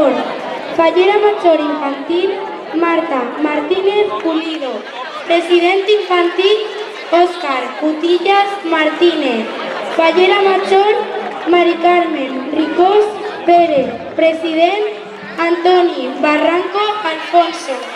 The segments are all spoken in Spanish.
Labor. Fallera Mayor Infantil, Marta Martínez Pulido. Presidente Infantil, Óscar Cutillas Martínez. Fallera Mayor, Mari Carmen Ricós Pérez. President, Antoni Barranco Alfonso.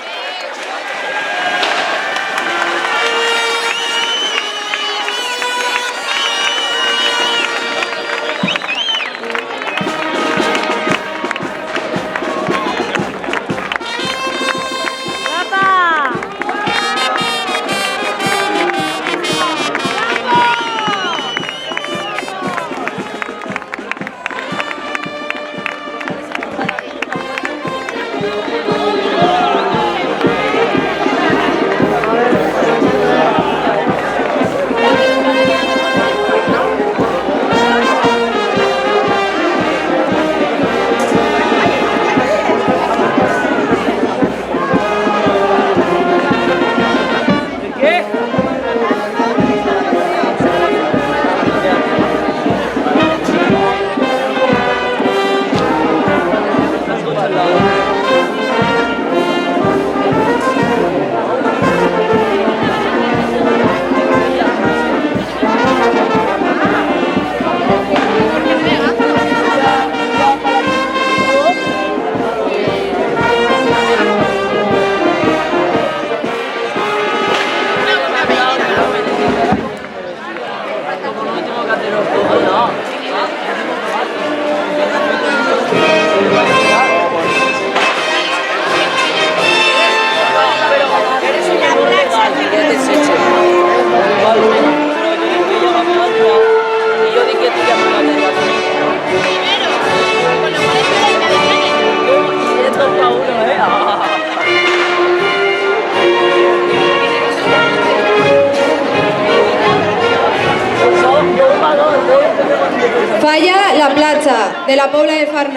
Falla la platja de la Pobla de Farnals.